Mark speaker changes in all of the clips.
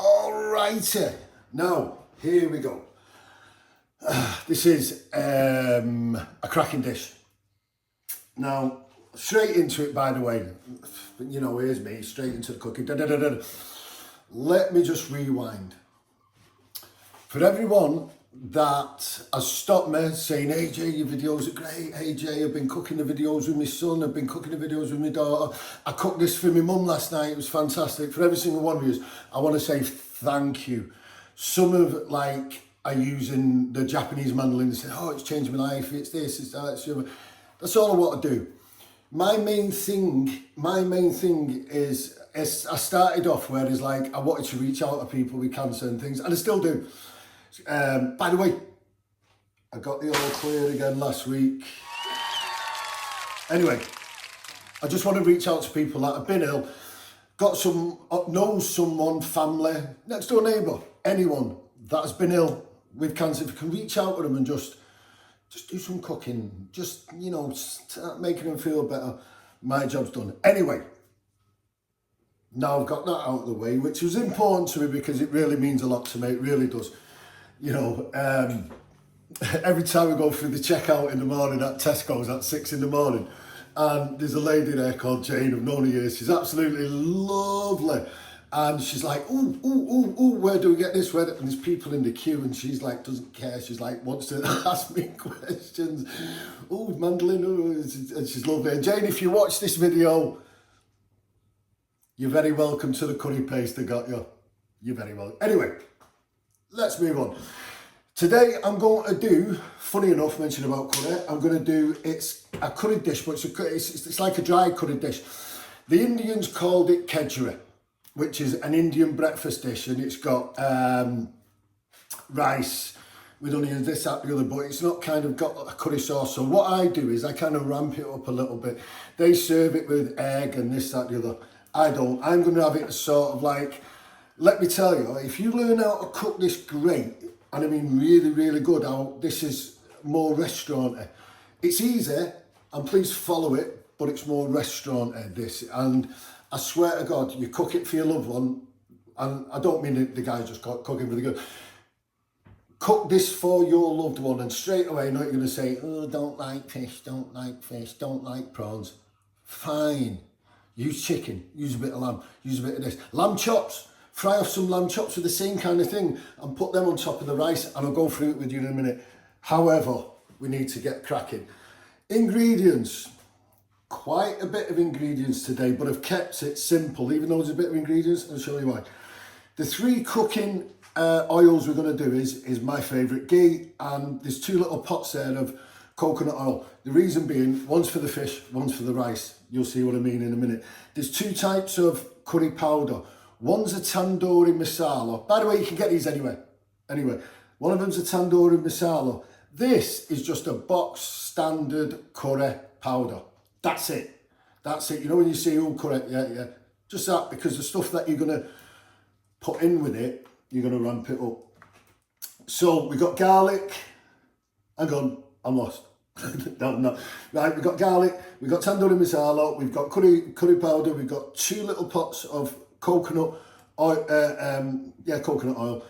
Speaker 1: Alrighty, now here we go. This is a cracking dish. Now, straight into it, by the way. You know, here's me, straight into the cooking. Let me just rewind. For everyone that has stopped me saying, AJ, your videos are great. AJ, I've been cooking the videos with my son. I've been cooking the videos with my daughter. I cooked this for my mum last night. It was fantastic. For every single one of you, I want to say thank you. Some of are using the Japanese mandolin and say, oh, it's changed my life. It's this, it's that, it's the other. That's all I want to do. My main thing is I started off where it's like I wanted to reach out to people with cancer and things, and I still do. By the way, I got the all clear again last week. Anyway, I just want to reach out to people that have been ill, knows someone, family, next door neighbour, anyone that has been ill with cancer. If you can reach out to them and just do some cooking, just, you know, start making them feel better, my job's done. Anyway, now I've got that out of the way, which was important to me because it really means a lot to me, it really does. You know, every time we go through the checkout in the morning at Tesco's at 6 in the morning, and there's a lady there called Jane, I've known her years, she's absolutely lovely. And she's like, ooh, where do we get this? And there's people in the queue, and she's like, doesn't care. She's like, wants to ask me questions. Oh, mandolin, and she's lovely. And Jane, if you watch this video, you're very welcome to the curry paste I got you. You're very welcome. Anyway, let's move on. Today I'm going to do, funny enough, mentioning about curry, I'm going to do, it's a curry dish, but it's like a dry curry dish. The Indians called it Kedgeree, which is an Indian breakfast dish, and it's got rice with onions, this, that, the other, but it's not kind of got a curry sauce. So what I do is I kind of ramp it up a little bit. They serve it with egg and this, that, the other. I don't. I'm going to have it sort of like, let me tell you, if you learn how to cook this great, and I mean really, really good, this is more restaurant-y. It's easy, and please follow it, but it's more restaurant-y, this. And I swear to God, you cook it for your loved one, and I don't mean the guy just cooking for the good. Cook this for your loved one, and straight away, not you're going to say, oh, don't like fish, don't like prawns. Fine. Use chicken, use a bit of lamb, use a bit of this. Lamb chops. Fry off some lamb chops with the same kind of thing and put them on top of the rice, and I'll go through it with you in a minute. However, we need to get cracking. Ingredients. Quite a bit of ingredients today, but I've kept it simple, even though there's a bit of ingredients. I'll show you why. The 3 cooking oils we're going to do is my favourite, ghee, and there's 2 little pots there of coconut oil. The reason being, one's for the fish, one's for the rice. You'll see what I mean in a minute. There's 2 types of curry powder. One's a tandoori masala. By the way, you can get these anywhere. Anyway, one of them's a tandoori masala. This is just a box standard curry powder. That's it. That's it. You know when you see, oh, curry, yeah. Just that, because the stuff that you're going to put in with it, you're going to ramp it up. So we got garlic. Hang on, I'm lost. No. Right, we've got garlic, we've got tandoori masala, we've got curry powder, we've got 2 little pots of coconut oil, coconut oil,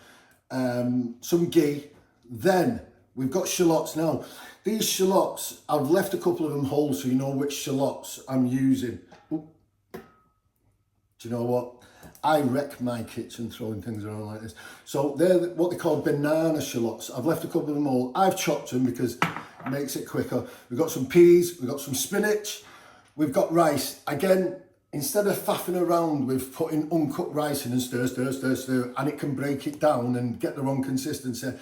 Speaker 1: some ghee. Then we've got shallots. Now, these shallots, I've left a couple of them whole so you know which shallots I'm using. Ooh. Do you know what? I wreck my kitchen throwing things around like this. So they're what they call banana shallots. I've left a couple of them whole. I've chopped them because it makes it quicker. We've got some peas, we've got some spinach, we've got rice. Again, instead of faffing around with putting uncooked rice in and stir, and it can break it down and get the wrong consistency,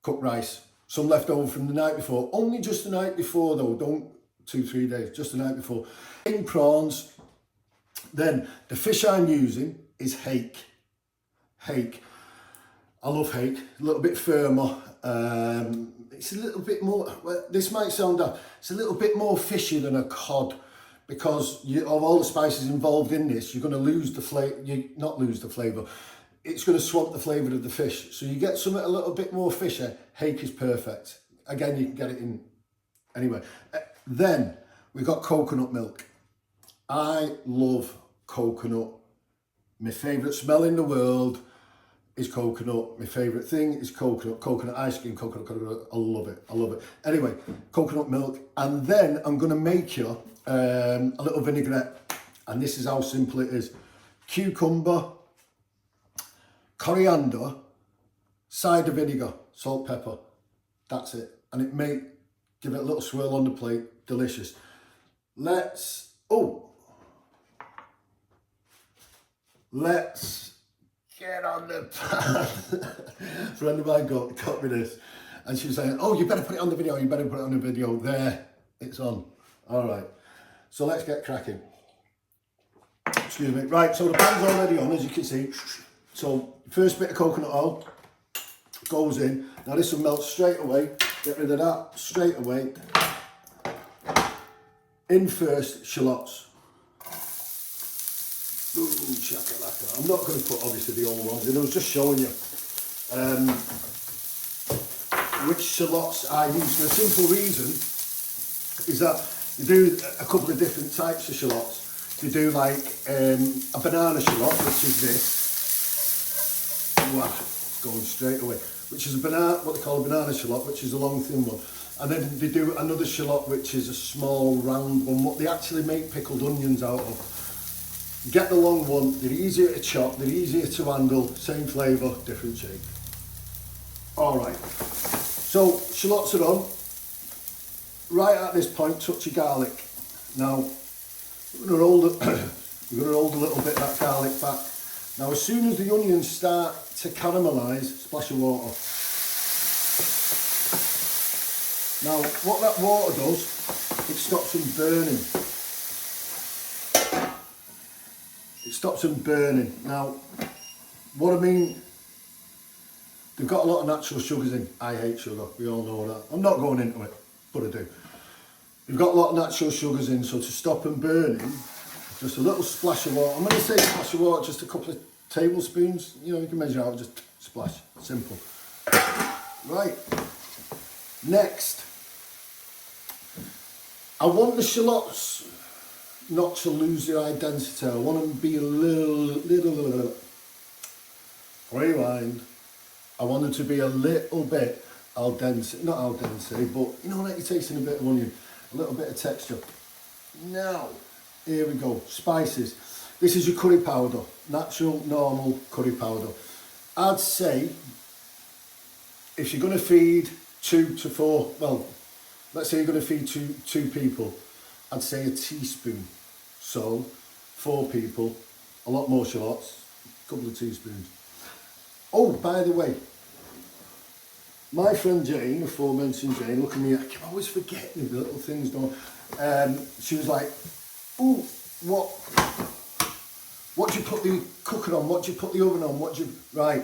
Speaker 1: cook rice. Some left over from the night before. Only just the night before though, don't 2-3 days, just the night before. In prawns. Then the fish I'm using is hake. Hake. I love hake. A little bit firmer. It's a little bit more, well, this might sound daft, it's a little bit more fishy than a cod, because of all the spices involved in this, you're going to lose the flavour, not lose the flavour, it's going to swamp the flavour of the fish. So you get something a little bit more fishy, hake is perfect. Again, you can get it in, anyway. Then we've got coconut milk. I love coconut. My favourite smell in the world. is coconut. My favourite thing is coconut. Coconut ice cream, coconut. I love it. I love it. Anyway, coconut milk. And then I'm going to make you a little vinaigrette. And this is how simple it is. Cucumber, coriander, cider vinegar, salt, pepper. That's it. And it may give it a little swirl on the plate. Delicious. Let's get on the pan. A friend of mine got me this, and she was saying, oh, you better put it on the video, you better put it on the video. There, it's on. All right, so let's get cracking. Excuse me. Right, so the pan's already on, as you can see. So first bit of coconut oil goes in. Now this will melt straight away. Get rid of that straight away. In first, shallots. Boom, shakalaka. I'm not going to put obviously the old ones in. I was just showing you which shallots I use. For a simple reason is that you do a couple of different types of shallots. You do like a banana shallot, which is this. Wow, it's going straight away. Which is a banana, what they call a banana shallot, which is a long thin one. And then they do another shallot, which is a small round one, what they actually make pickled onions out of. Get the long one, they're easier to chop, they're easier to handle, same flavour, different shape. Alright, so shallots are on. Right at this point, touch your garlic. Now, you're going to hold a little bit of that garlic back. Now, as soon as the onions start to caramelise, splash of water. Now, what that water does, it stops them burning. It stops them burning. Now, what I mean, they've got a lot of natural sugars in. I hate sugar, we all know that. I'm not going into it, but I do. They've got a lot of natural sugars in, so to stop them burning, just a little splash of water. I'm going to say splash of water, just a couple of tablespoons. You know, you can measure out, just splash, simple. Right, next. I want the shallots not to lose their identity. I want them to be a little, rewind. I want them to be a little bit al dente, not al dente, but you know, like you're tasting a bit of onion, a little bit of texture. Now, here we go, spices. This is your curry powder, natural, normal curry powder. I'd say, if you're going to feed 2 to 4, well, let's say you're going to feed two people, I'd say a teaspoon. So, 4 people, a lot more shallots, a couple of teaspoons. Oh, by the way, my friend Jane, aforementioned Jane, look at me, I can always forget the little things, don't I? She was like, ooh, what do you put the cooker on? What do you put the oven on? Right.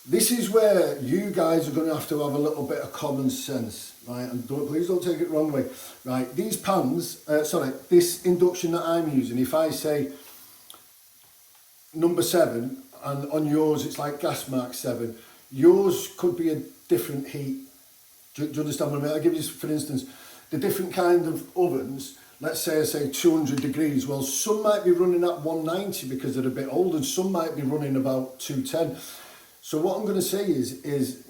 Speaker 1: This is where you guys are going to have a little bit of common sense, right? And please don't take it the wrong way, right? These pans, this induction that I'm using, if I say number 7, and on yours it's like gas mark 7, yours could be a different heat. Do you understand what I mean? I'll give you, for instance, the different kind of ovens. Let's say I say 200 degrees. Well, some might be running at 190 because they're a bit old, and some might be running about 210. So what I'm going to say is,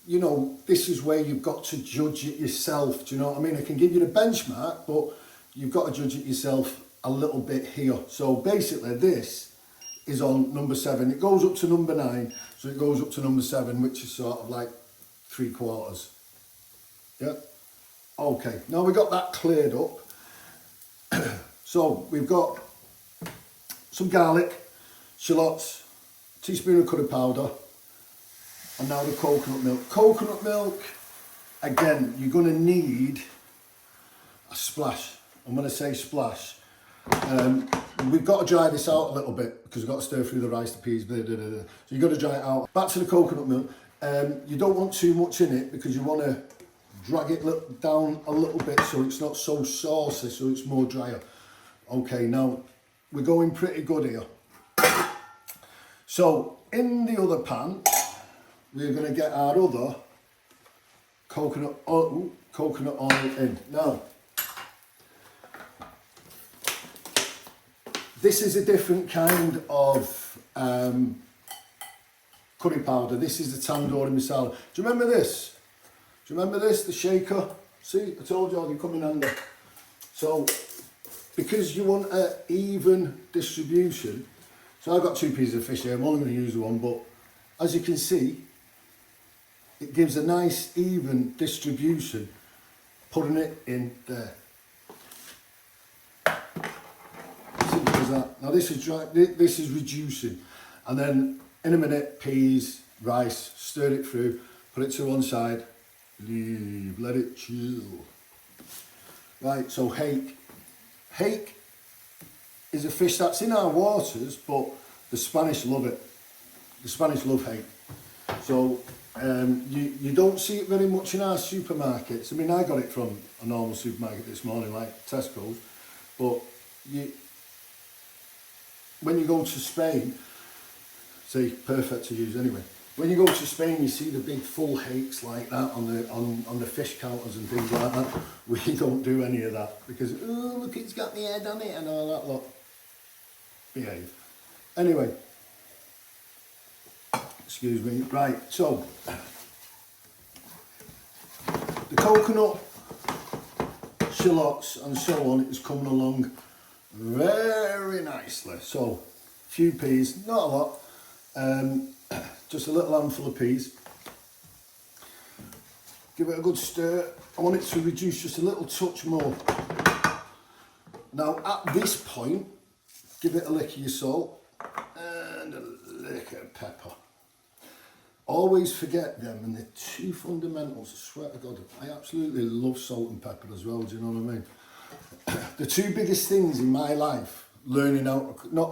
Speaker 1: you know, this is where you've got to judge it yourself. Do you know what I mean? I can give you the benchmark, but you've got to judge it yourself a little bit here. So basically, this is on number 7. It goes up to number 9, so it goes up to number 7, which is sort of like 3/4. Yeah. Okay. Now we got that cleared up. So we've got some garlic, shallots, teaspoon of curry powder, and now the coconut milk. Coconut milk, again, you're going to need a splash. I'm going to say splash. We've got to dry this out a little bit because we've got to stir through the rice, the peas, blah, blah, blah, blah. So you've got to dry it out. Back to the coconut milk. You don't want too much in it because you want to drag it down a little bit so it's not so saucy, so it's more drier. Okay, now we're going pretty good here. So in the other pan, we're going to get our other coconut oil in. Now, this is a different kind of curry powder. This is the tandoori masala. Do you remember this? Do you remember this, the shaker? See, I told you they come in handy. So, because you want an even distribution, so I've got 2 pieces of fish here, I'm only going to use one, but as you can see, it gives a nice even distribution, putting it in there. Simple as that. Now this is dry, this is reducing, and then in a minute, peas, rice, stir it through, put it to one side, leave, let it chill. Right, so hake. Hake is a fish that's in our waters, but the Spanish love it. The Spanish love hake. So you don't see it very much in our supermarkets. I mean, I got it from a normal supermarket this morning, like Tesco's, but when you go to Spain, see, perfect to use anyway. When you go to Spain, you see the big full hakes like that on the fish counters and things like that. We don't do any of that because, oh, look, it's got the head on it and all that lot. Behave. Anyway, excuse me. Right, so the coconut, shallots and so on is coming along very nicely. So, a few peas, not a lot. Just a little handful of peas. Give it a good stir. I want it to reduce just a little touch more. Now at this point, give it a lick of your salt and a lick of pepper. Always forget them, and they're 2 fundamentals, I swear to God. I absolutely love salt and pepper as well, do you know what I mean? The 2 biggest things in my life, not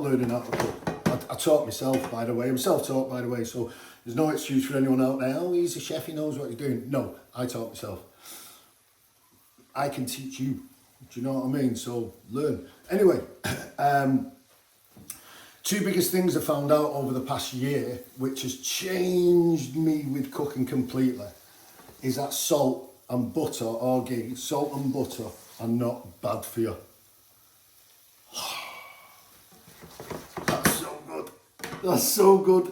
Speaker 1: learning how to cook. I taught myself, by the way. I'm self-taught, by the way, so there's no excuse for anyone out there, oh, he's a chef, he knows what he's doing. No, I taught myself. I can teach you, do you know what I mean? So, learn. Anyway, 2 biggest things I found out over the past year, which has changed me with cooking completely, is that salt and butter, or ghee, salt and butter are not bad for you. That's so good.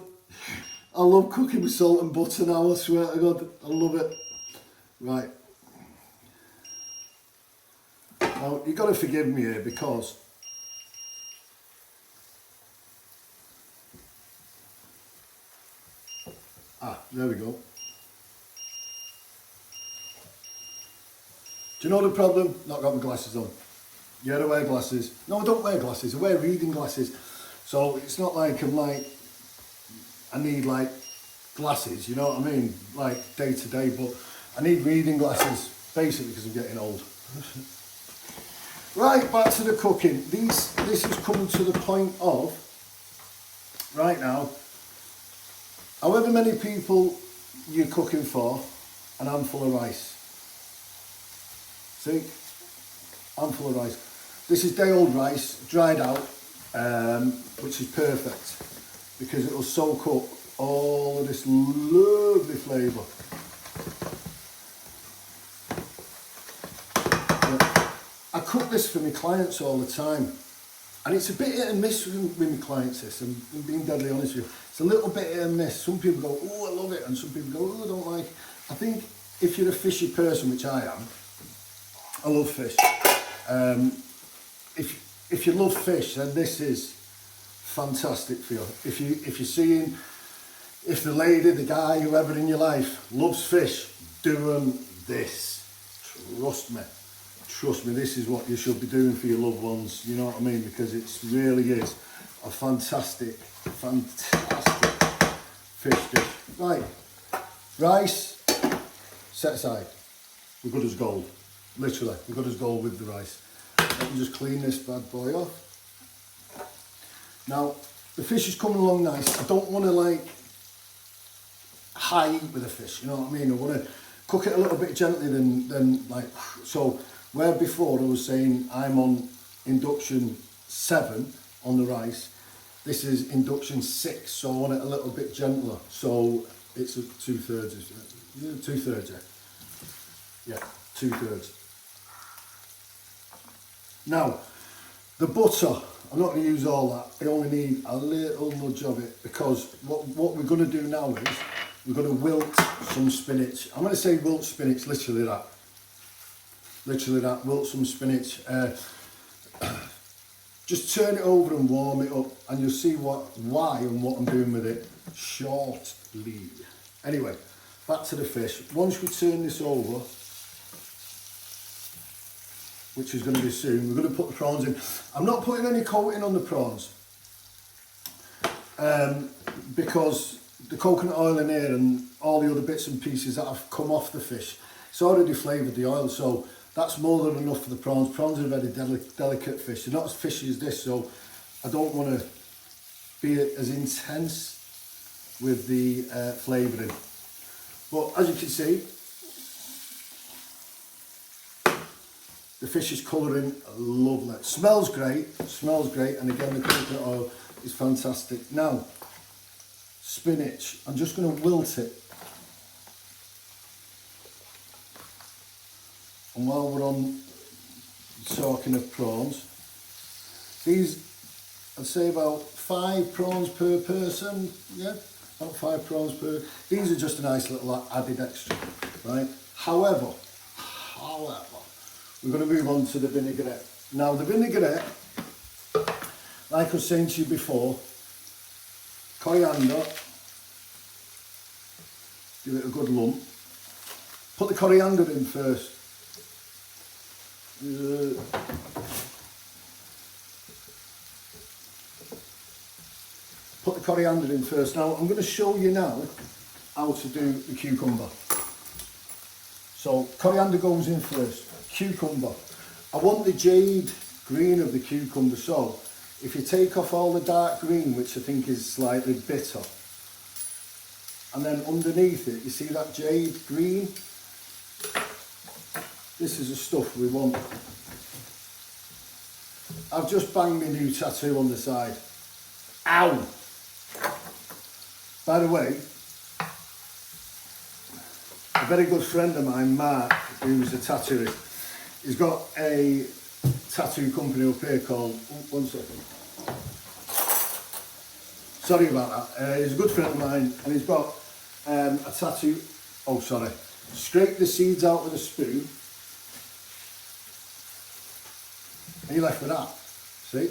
Speaker 1: I love cooking with salt and butter now, I swear to God. I love it. Right. Now, you've got to forgive me here because there we go. Do you know the problem? Not got my glasses on. Yeah, I wear glasses. No, I don't wear glasses. I wear reading glasses. So it's not like I need like glasses, you know what I mean? Like day to day, but I need reading glasses basically because I'm getting old. Right, back to the cooking. This is coming to the point of, right now, however many people you're cooking for, an handful of rice. See? Handful of rice. This is day-old rice, dried out, which is perfect because it will soak up all of this lovely flavour. I cook this for my clients all the time, and it's a bit hit and miss with my clients, this, and I'm being deadly honest with you. It's a little bit hit and miss. Some people go, oh, I love it, and some people go, oh, I don't like it. I think if you're a fishy person, which I am, I love fish. If you love fish, then this is fantastic for you. If you're seeing, if the lady, the guy, whoever in your life loves fish, do them this. Trust me, this is what you should be doing for your loved ones. You know what I mean? Because it really is a fantastic fish dish. Right, rice, set aside. We're good as gold. Literally, we're good as gold with the rice. Let me just clean this bad boy off. Now, the fish is coming along nice. I don't want to like high heat with the fish, you know what I mean? I want to cook it a little bit gently than like, so where before I was saying I'm on induction 7 on the rice, this is induction 6, so I want it a little bit gentler. So it's a 2/3, yeah, 2/3, yeah, 2/3. Now, The butter, I'm not going to use all that. I only need a little nudge of it, because what we're going to do now is we're going to wilt some spinach. I'm going to say wilt spinach, literally that. Literally that, wilt some spinach. Just turn it over and warm it up, and you'll see why and what I'm doing with it shortly. Anyway, back to the fish. Once we turn this over, which is going to be soon, we're going to put the prawns in. I'm not putting any coating on the prawns, because the coconut oil in here and all the other bits and pieces that have come off the fish, it's already flavoured the oil, so that's more than enough for the prawns. Prawns are a very delicate fish. They're not as fishy as this, so I don't want to be as intense with the flavouring. But as you can see, the fish is colouring lovely. Smells great, and again the coconut oil is fantastic. Now, spinach, I'm just going to wilt it. And while we're on talking of prawns, these, I'd say about 5 prawns per person, yeah, about 5 prawns per. These are just a nice little added extra, right? However, we're going to move on to the vinaigrette. Now the vinaigrette, like I was saying to you before, coriander, give it a good lump. Put the coriander in first. Put the coriander in first. Now I'm going to show you now how to do the cucumber. So coriander goes in first. Cucumber. I want the jade green of the cucumber, so if you take off all the dark green, which I think is slightly bitter, and then underneath it you see that jade green, this is the stuff we want. I've just banged my new tattoo on the side. Ow! By the way, a very good friend of mine, Mark, who's a tattooist, he's got a tattoo company up here called, one second. Sorry about that. He's a good friend of mine, and he's got a tattoo, scrape the seeds out with a spoon. And you're left with that, see?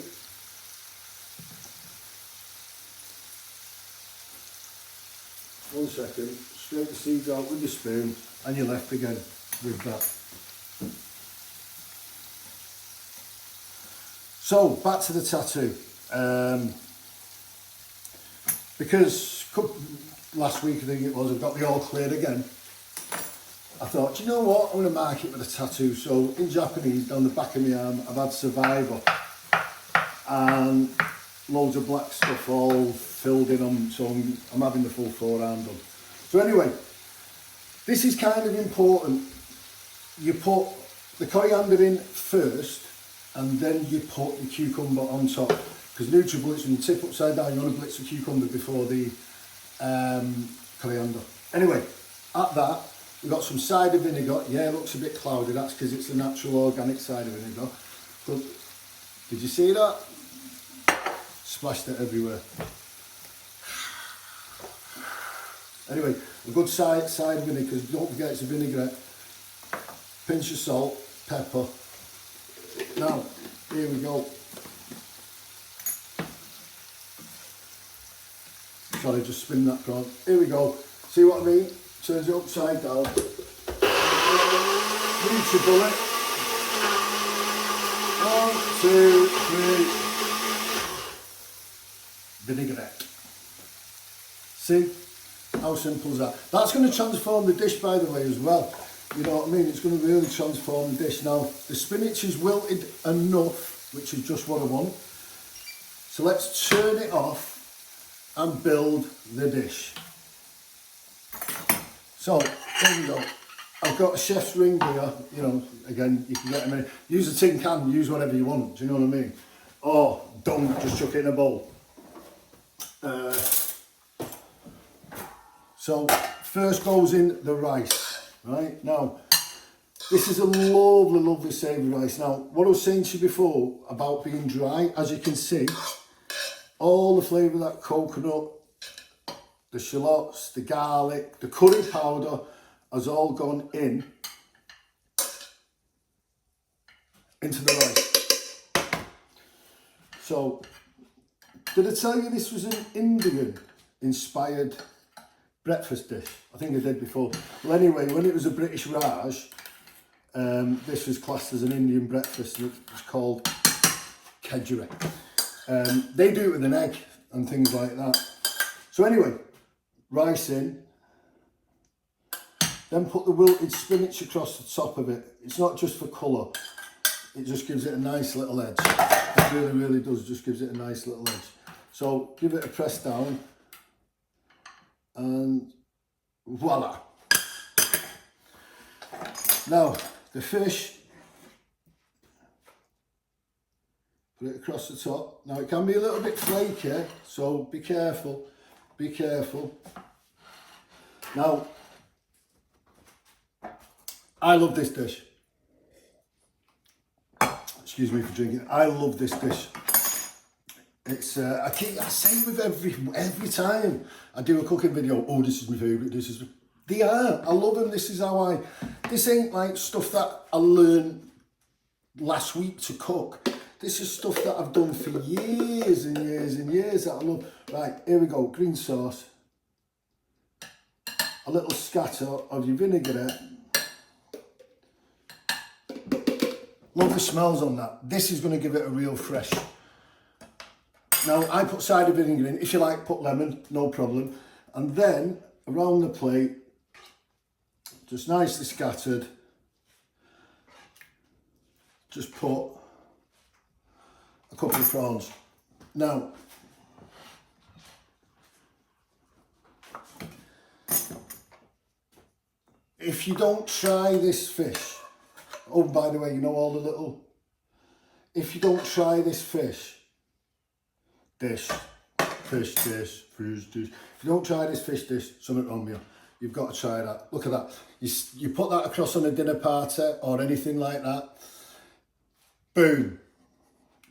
Speaker 1: One second, scrape the seeds out with the spoon, and you're left again with that. So, back to the tattoo. Because last week, I think it was, I got the all cleared again. I thought, you know what, I'm going to mark it with a tattoo. So in Japanese, down the back of my arm, I've had Survivor and loads of black stuff all filled in on, so I'm having the full forearm done. So anyway, this is kind of important. You put the coriander in first, and then you put the cucumber on top. Because NutriBlitz, when you tip upside down, you want to blitz the cucumber before the coriander. Anyway, at that, we've got some cider vinegar. Yeah, it looks a bit cloudy. That's because it's the natural organic cider vinegar. But did you see that? Splashed it everywhere. Anyway, a good cider vinegar, because don't forget it's a vinaigrette. Pinch of salt, pepper. Now, here we go. Sorry, just spin that prawn. Here we go. See what I mean? Turns it upside down. Reach your bullet. 1, 2, 3. Vinaigrette. See? How simple is that? That's going to transform the dish, by the way, as well. You know what I mean? It's going to really transform the dish. Now, the spinach is wilted enough, which is just what I want. So let's turn it off and build the dish. So, there we go. I've got a chef's ring here. You know, again, you can get them in. Use a tin can, use whatever you want. Do you know what I mean? Or don't, just chuck it in a bowl. So, first goes in the rice. Right, now, This is a lovely, lovely savoury rice. Now, what I was saying to you before about being dry, as you can see, all the flavour of that coconut, the shallots, the garlic, the curry powder has all gone into the rice. So, did I tell you this was an Indian inspired breakfast dish? I think I did before. Well, anyway, when it was a British Raj, this was classed as an Indian breakfast, and it was called Kedgeree. They do it with an egg and things like that. So anyway, rice in, then put the wilted spinach across the top of it. It's not just for colour, it just gives it a nice little edge. It really, really does, just gives it a nice little edge. So give it a press down, and voila. Now, the fish, put it across the top. Now it can be a little bit flaky, so be careful, be careful. Now, I love this dish. Excuse me for drinking. I love this dish. It's I say it with every time I do a cooking video. Oh, this is my favourite. This is. They are. I love them. This is how This ain't like stuff that I learned last week to cook. This is stuff that I've done for years and years and years that I love. Right, here we go. Green sauce. A little scatter of your vinaigrette. Love the smells on that. This is going to give it a real fresh. Now, I put cider vinegar in. If you like, put lemon, no problem. And then, around the plate, just nicely scattered, just put a couple of prawns. Now, if you don't try this fish, oh, by the way, you know all the little, if you don't try this fish dish, if you don't try this fish dish, something wrong with you. You've got to try that. Look at that. You put that across on a dinner party or anything like that. Boom.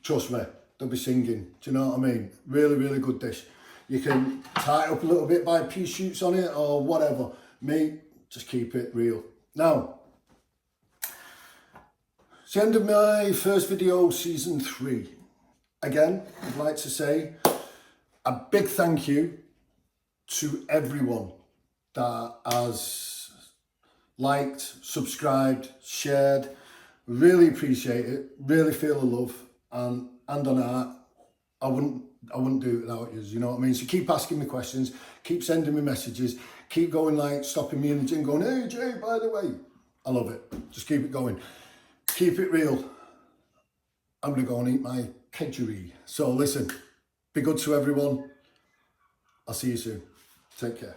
Speaker 1: Trust me, they'll be singing. Do you know what I mean? Really, really good dish. You can tie it up a little bit by pea shoots on it or whatever. Me, just keep it real. Now, it's the end of my first video, season 3. Again, I'd like to say a big thank you to everyone that has liked, subscribed, shared. Really appreciate it. Really feel the love, and on that, I wouldn't do it without you. You know what I mean? So keep asking me questions, keep sending me messages, keep going, like stopping me in the gym, going, "Hey Jay, by the way," I love it. Just keep it going, keep it real. I'm gonna go and eat my Kedgeree. So listen, be good to everyone. I'll see you soon. Take care.